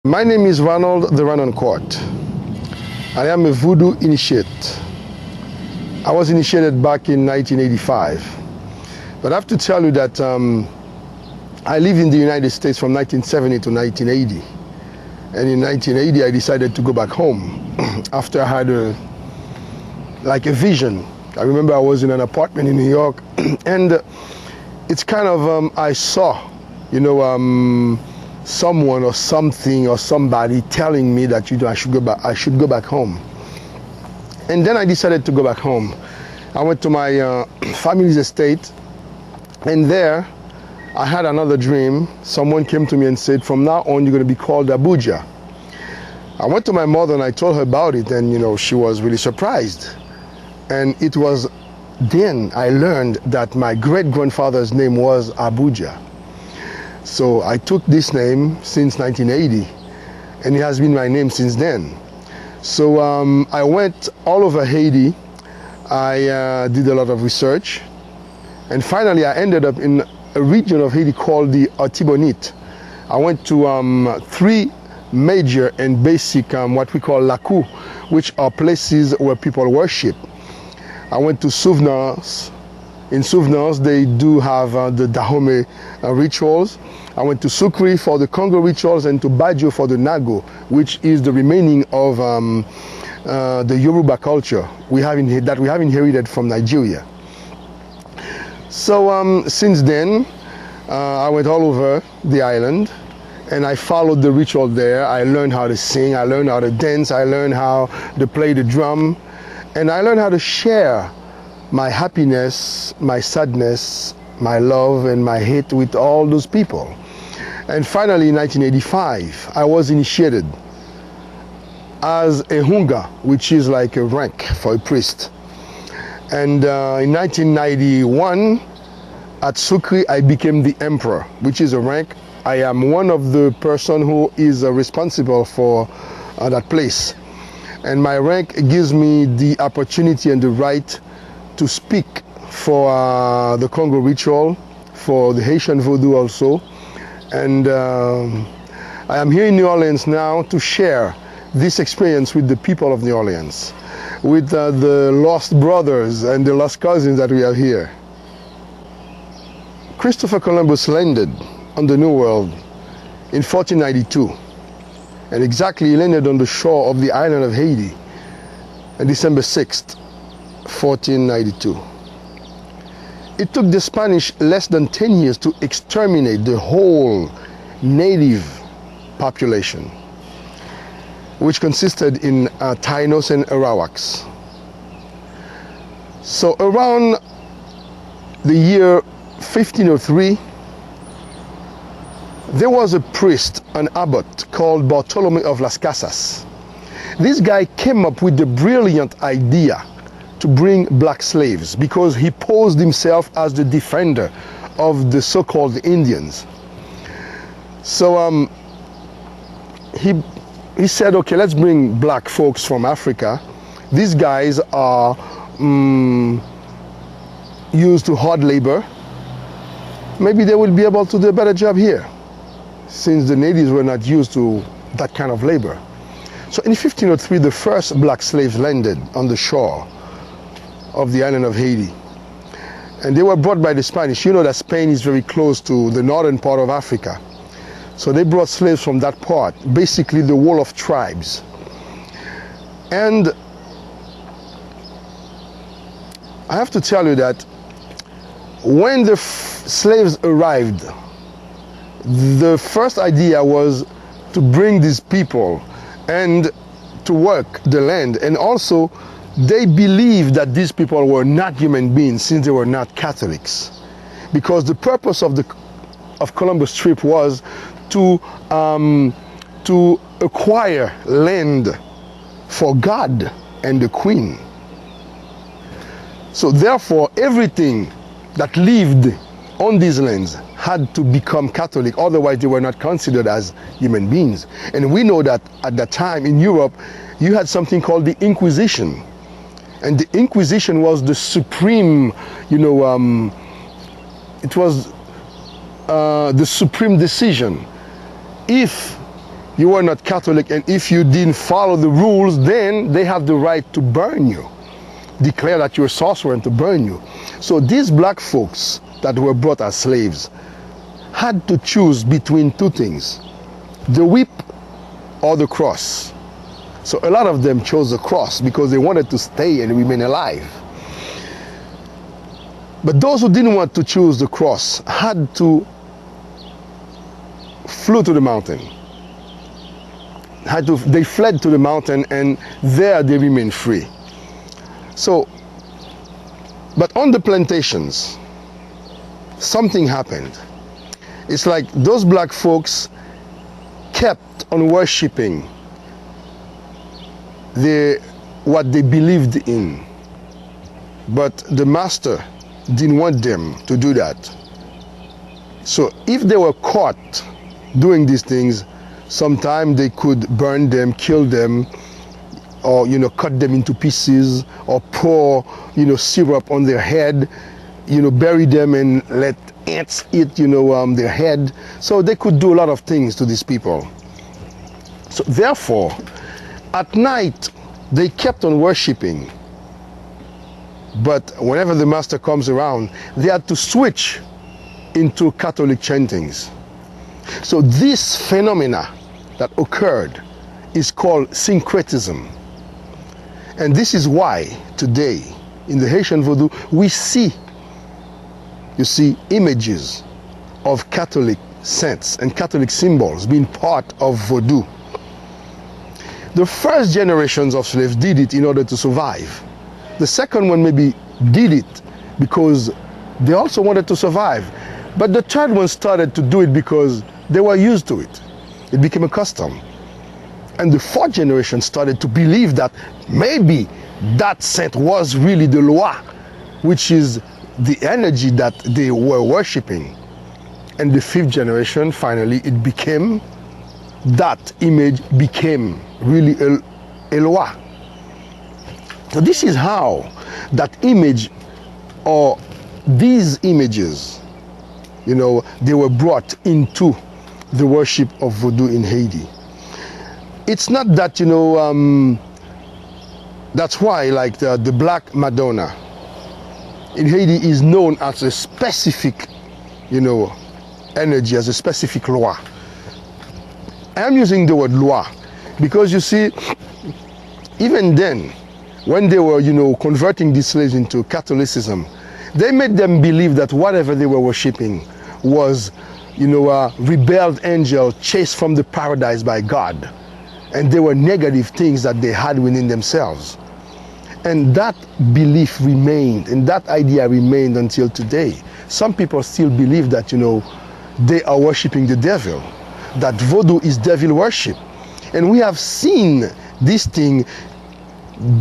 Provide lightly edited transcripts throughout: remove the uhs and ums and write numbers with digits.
My name is Ronald the Run Court. I am a voodoo initiate. I was initiated back in 1985. But I have to tell you that I lived in the United States from 1970 to 1980. And in 1980, I decided to go back home after I had a vision. I remember I was in an apartment in New York, and it's kind of, I saw, someone or something or somebody telling me that I should go back home. And then I decided to go back home. I went to my family's estate, and there I had another dream. Someone came to me and said, from now on, you're going to be called Abuja. I went to my mother and I told her about it, and she was really surprised. And it was then I learned that my great-grandfather's name was Abuja. So I took this name since 1980, and it has been my name since then. So I went all over Haiti. I did a lot of research, and finally I ended up in a region of Haiti called the Artibonite. I went to three major and basic what we call lacus, which are places where people worship. I went to Souvenance. In Souvenance, they do have the Dahomey rituals. I went to Sukri for the Congo rituals, and to Bajo for the Nago, which is the remaining of the Yoruba culture that we have inherited from Nigeria. So since then, I went all over the island, and I followed the ritual there. I learned how to sing, I learned how to dance, I learned how to play the drum, and I learned how to share my happiness, my sadness, my love, and my hate with all those people. And finally, in 1985, I was initiated as a hunga, which is like a rank for a priest. And in 1991, at Sukri, I became the emperor, which is a rank. I am one of the person who is responsible for that place. And my rank gives me the opportunity and the right to speak for the Congo ritual, for the Haitian voodoo also. And I am here in New Orleans now to share this experience with the people of New Orleans, with the lost brothers and the lost cousins that we have here. Christopher Columbus landed on the New World in 1492, and exactly he landed on the shore of the island of Haiti on December 6th, 1492. It took the Spanish less than 10 years to exterminate the whole native population, which consisted in Tainos and Arawaks. So around the year 1503, there was a priest, an abbot called Bartolome of Las Casas. This guy came up with the brilliant idea to bring black slaves, because he posed himself as the defender of the so-called Indians. So he said, okay, let's bring black folks from Africa. These guys are used to hard labor. Maybe they will be able to do a better job here, since the natives were not used to that kind of labor. So in 1503, the first black slaves landed on the shore of the island of Haiti. And they were brought by the Spanish. You know that Spain is very close to the northern part of Africa. So they brought slaves from that part, basically the wall of tribes. And I have to tell you that when the slaves arrived, the first idea was to bring these people and to work the land. And also, they believed that these people were not human beings, since they were not Catholics. Because the purpose of Columbus' trip was to acquire land for God and the Queen. So therefore, everything that lived on these lands had to become Catholic, otherwise they were not considered as human beings. And we know that at that time in Europe, you had something called the Inquisition. And the Inquisition was the supreme, it was the supreme decision. If you were not Catholic, and if you didn't follow the rules, then they have the right to burn you, declare that you're a sorcerer and to burn you. So these black folks that were brought as slaves had to choose between two things, the whip or the cross. So a lot of them chose the cross because they wanted to stay and remain alive. But those who didn't want to choose the cross had to flew to the mountain. They fled to the mountain, and there they remained free. So, but on the plantations, something happened. It's like those black folks kept on worshiping what they believed in, but the master didn't want them to do that. So if they were caught doing these things, sometimes they could burn them, kill them, or cut them into pieces, or pour syrup on their head, bury them and let ants eat their head. So they could do a lot of things to these people. So therefore, at night they kept on worshiping, but whenever the master comes around, they had to switch into Catholic chantings. So this phenomena that occurred is called syncretism. And this is why today in the Haitian Vodou we see, images of Catholic saints and Catholic symbols being part of Vodou. The first generations of slaves did it in order to survive. The second one maybe did it because they also wanted to survive. But the third one started to do it because they were used to it. It became a custom. And the fourth generation started to believe that maybe that saint was really the Loa, which is the energy that they were worshipping. And the fifth generation, finally, that image became really a Loa. So this is how that image, or these images, they were brought into the worship of Vodou in Haiti. It's not that, that's why like the Black Madonna in Haiti is known as a specific, energy, as a specific Loa. I'm using the word Loa because even then, when they were, converting these slaves into Catholicism, they made them believe that whatever they were worshipping was, a rebelled angel chased from the paradise by God. And they were negative things that they had within themselves. And that belief remained, and that idea remained until today. Some people still believe that, they are worshiping the devil, that Vodou is devil worship. And we have seen this thing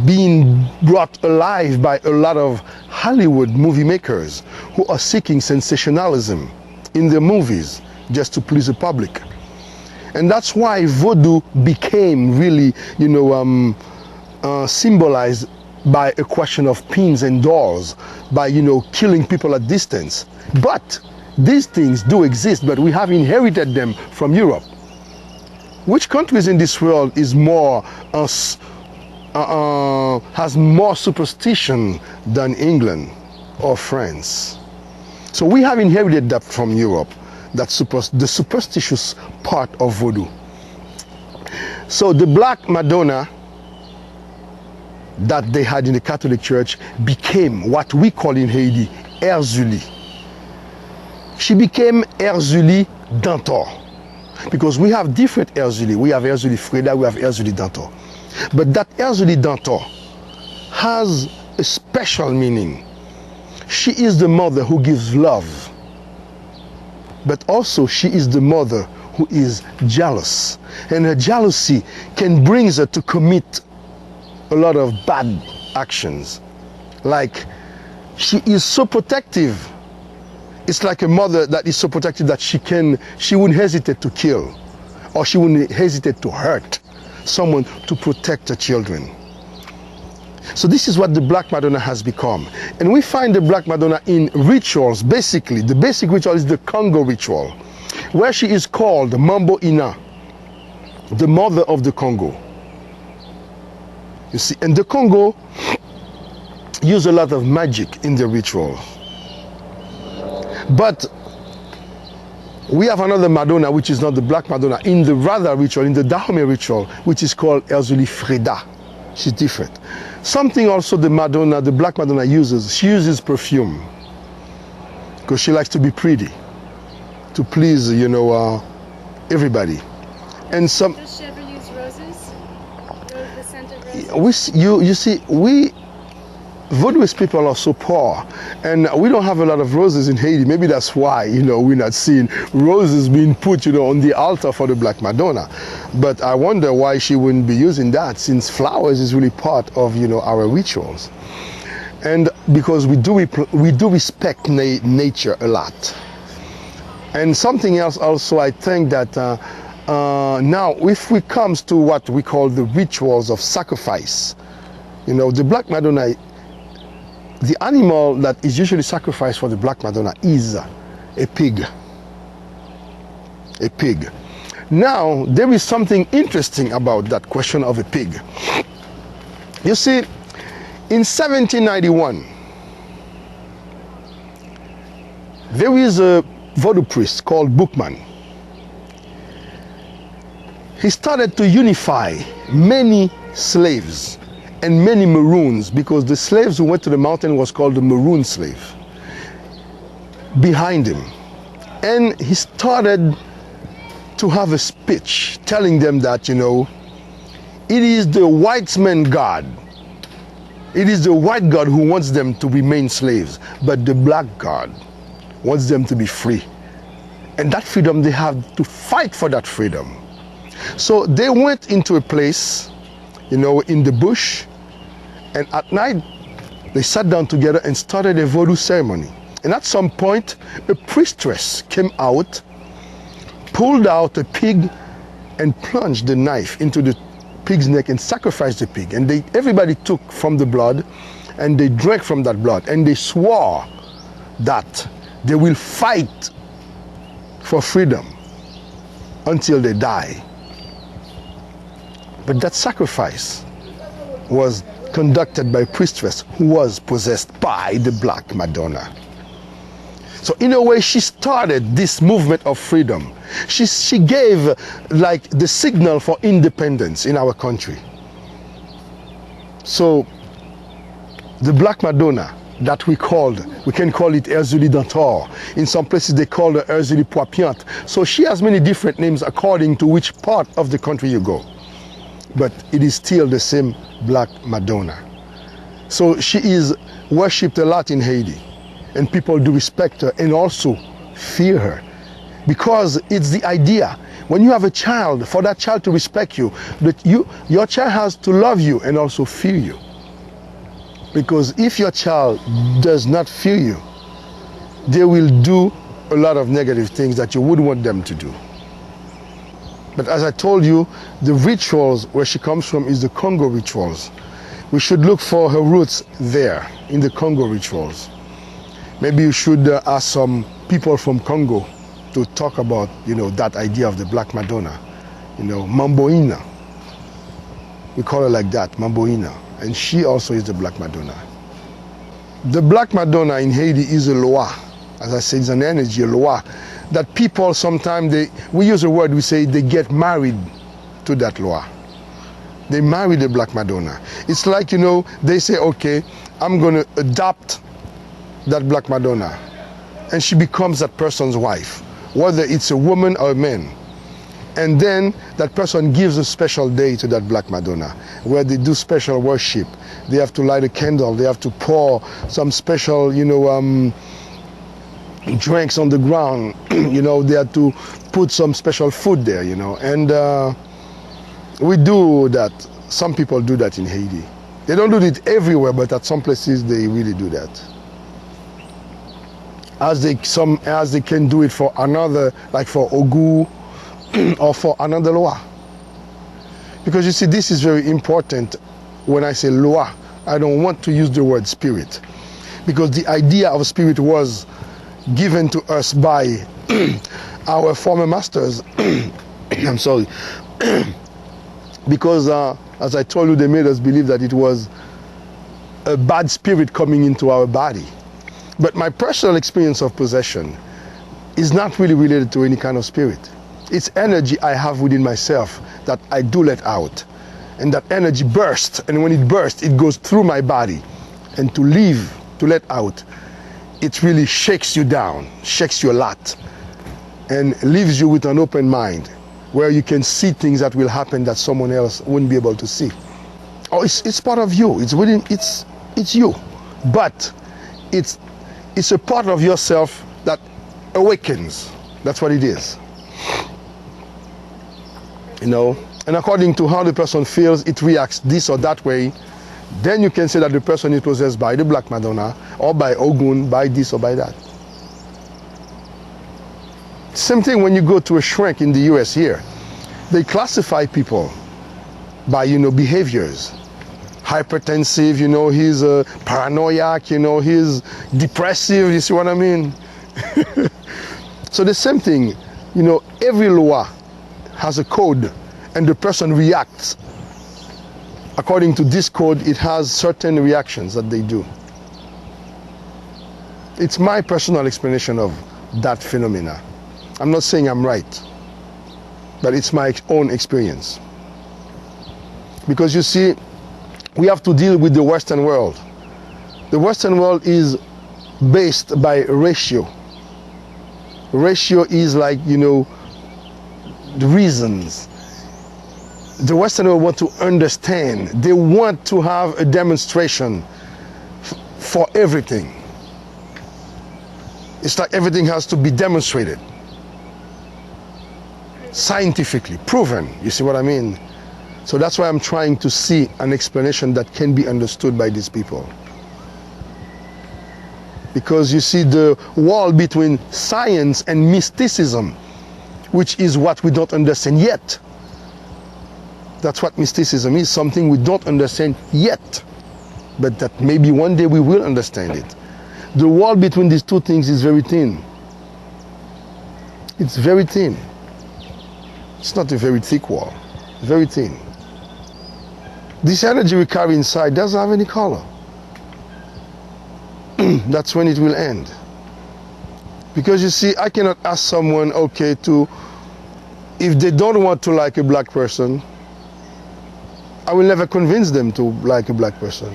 being brought alive by a lot of Hollywood movie makers who are seeking sensationalism in their movies just to please the public. And that's why Vodou became really, symbolized by a question of pins and dolls, by, killing people at distance. But these things do exist, but we have inherited them from Europe. Which countries in this world is more, has more superstition than England or France? So we have inherited that from Europe. That's the superstitious part of Vodou. So the Black Madonna that they had in the Catholic Church became what we call in Haiti Erzuli. She became Erzuli Dantor, because we have different Erzuli. We have Erzuli Freda, we have Erzuli Dantor. But that Erzuli Dantor has a special meaning. She is the mother who gives love. But also she is the mother who is jealous. And her jealousy can bring her to commit a lot of bad actions. Like, she is so protective. It's like a mother that is so protective that she wouldn't hesitate to kill, or she wouldn't hesitate to hurt someone to protect her children. So this is what the Black Madonna has become. And we find the Black Madonna in rituals. Basically, the basic ritual is the Congo ritual, where she is called Mambo Ina. the mother of the Congo. You see, and the Congo use a lot of magic in the ritual. But we have another Madonna, which is not the Black Madonna, in the Rada ritual, in the Dahomey ritual, which is called Erzuli Freda. She's different. Something also the Madonna, the Black Madonna uses, she uses perfume. Because she likes to be pretty, to please, everybody. And some... Does she ever use roses? The scent of roses? You see, we Vodouist people are so poor, and we don't have a lot of roses in Haiti. Maybe that's why, we're not seeing roses being put, on the altar for the Black Madonna. But I wonder why she wouldn't be using that, since flowers is really part of, our rituals. And because we do respect nature a lot. And something else also, I think that now, if we comes to what we call the rituals of sacrifice, the Black Madonna, the animal that is usually sacrificed for the Black Madonna is a pig. A pig. Now, there is something interesting about that question of a pig. You see, in 1791, there is a voodoo priest called Bookman. He started to unify many slaves and many Maroons, because the slaves who went to the mountain was called the Maroon slave, behind him. And he started to have a speech telling them that, it is the white man God. It is the white God who wants them to remain slaves, but the black God wants them to be free. And that freedom, they have to fight for that freedom. So they went into a place, in the bush, and at night they sat down together and started a voodoo ceremony. And at some point, a priestess came out, pulled out a pig, and plunged the knife into the pig's neck and sacrificed the pig. And everybody took from the blood, and they drank from that blood, and they swore that they will fight for freedom until they die. But that sacrifice was conducted by a priestess who was possessed by the Black Madonna. So in a way, she started this movement of freedom. She gave like the signal for independence in our country. So the Black Madonna that we can call it Erzuli Dantor. In some places they call her Erzuli Poipiante. So she has many different names according to which part of the country you go. But it is still the same Black Madonna. So she is worshipped a lot in Haiti, and people do respect her and also fear her, because it's the idea, when you have a child, for that child to respect you, that your child has to love you and also fear you. Because if your child does not fear you, they will do a lot of negative things that you wouldn't want them to do. But as I told you, the rituals where she comes from is the Congo rituals. We should look for her roots there, in the Congo rituals. Maybe you should ask some people from Congo to talk about, that idea of the Black Madonna. Mamboina. We call her like that, Mamboina. And she also is the Black Madonna. The Black Madonna in Haiti is a loa. As I said, it's an energy, a loa, that people sometimes, we use a word, we say they get married to that loa. They marry the Black Madonna. It's like, they say, okay, I'm going to adopt that Black Madonna. And she becomes that person's wife, whether it's a woman or a man. And then that person gives a special day to that Black Madonna, where they do special worship. They have to light a candle. They have to pour some special, drinks on the ground. They have to put some special food there, And we do that. Some people do that in Haiti. They don't do it everywhere, but at some places they really do that. As they can do it for another, like for Ogu, or for another loa. Because you see, this is very important. When I say loa, I don't want to use the word spirit, because the idea of spirit was given to us by our former masters. I'm sorry, because as I told you, they made us believe that it was a bad spirit coming into our body. But my personal experience of possession is not really related to any kind of spirit. It's energy I have within myself that I do let out. And that energy bursts, and when it bursts, it goes through my body. And to leave, to let out, it really shakes you down, shakes you a lot, and leaves you with an open mind, where you can see things that will happen that someone else wouldn't be able to see. Oh, it's part of you. It's within. It's you, but it's a part of yourself that awakens. That's what it is. You know, and according to how the person feels, it reacts this or that way. Then you can say that the person is possessed by the Black Madonna, or by Ogun, by this or by that. Same thing when you go to a shrink in the US here. They classify people by, behaviors. Hypertensive, he's paranoiac, he's depressive, you see what I mean? So the same thing, every law has a code, and the person reacts. According to this code, it has certain reactions that they do. It's my personal explanation of that phenomena. I'm not saying I'm right, but it's my own experience. Because you see, we have to deal with the Western world. The Western world is based by ratio. Ratio is like, the reasons. The Western world want to understand. They want to have a demonstration for everything. It's like everything has to be demonstrated. Scientifically, proven. You see what I mean? So that's why I'm trying to see an explanation that can be understood by these people. Because you see the wall between science and mysticism, which is what we don't understand yet. That's what mysticism is, something we don't understand yet, but that maybe one day we will understand it. The wall between these two things is very thin. It's very thin. It's not a very thick wall, very thin. This energy we carry inside doesn't have any color. That's when it will end. Because you see, I cannot ask someone, okay, if they don't want to like a black person, I will never convince them to like a black person.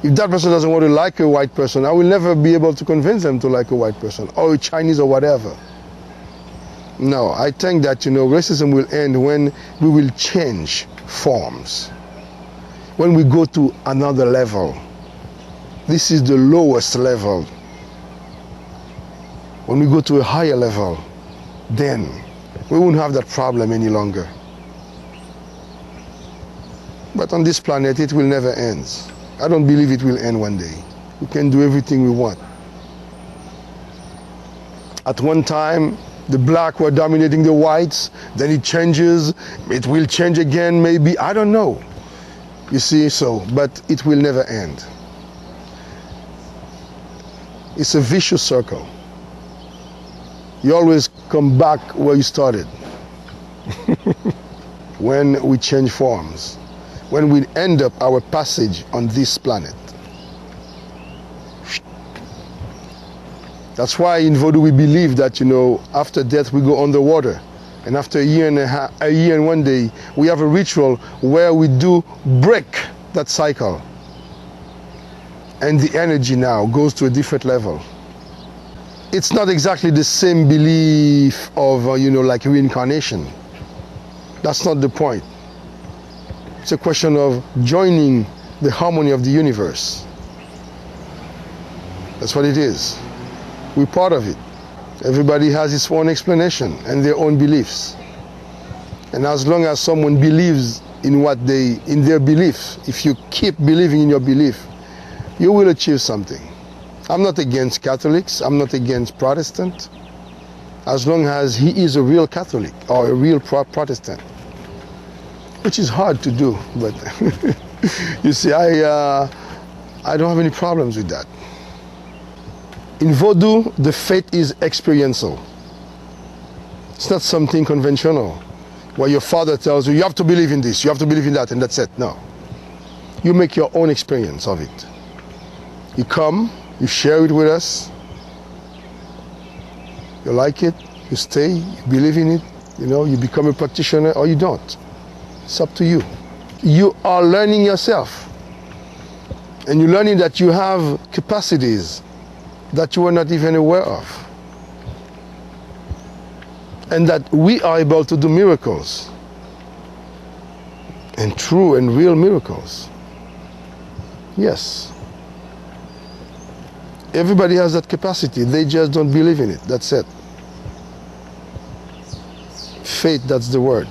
If that person doesn't want to like a white person, I will never be able to convince them to like a white person, or a Chinese or whatever. No, I think that, racism will end when we will change forms. When we go to another level. This is the lowest level. When we go to a higher level, then we won't have that problem any longer. But on this planet, it will never end. I don't believe it will end one day. We can do everything we want. At one time, the black were dominating the whites, then it changes, it will change again maybe, I don't know. You see, but it will never end. It's a vicious circle. You always come back where you started. When we change forms, when we end up our passage on this planet. That's why in Vodou we believe that, after death we go underwater. And after a year and 1 day, we have a ritual where we do break that cycle. And the energy now goes to a different level. It's not exactly the same belief of, like reincarnation. That's not the point. It's a question of joining the harmony of the universe. That's what it is. We're part of it. Everybody has his own explanation and their own beliefs. And as long as someone believes in their belief, if you keep believing in your belief, you will achieve something. I'm not against Catholics, I'm not against Protestant, as long as he is a real Catholic or a real Protestant, which is hard to do, but you see, I don't have any problems with that. In Vodou, the faith is experiential. It's not something conventional. where your father tells you, you have to believe in this, you have to believe in that, and that's it. No. You make your own experience of it. You come, you share it with us. You like it, you stay, you believe in it, you become a practitioner, or you don't. It's up to you. You are learning yourself. And you're learning that you have capacities that you were not even aware of. And that we are able to do miracles. And true and real miracles. Yes. Everybody has that capacity. They just don't believe in it. That's it. Faith, that's the word.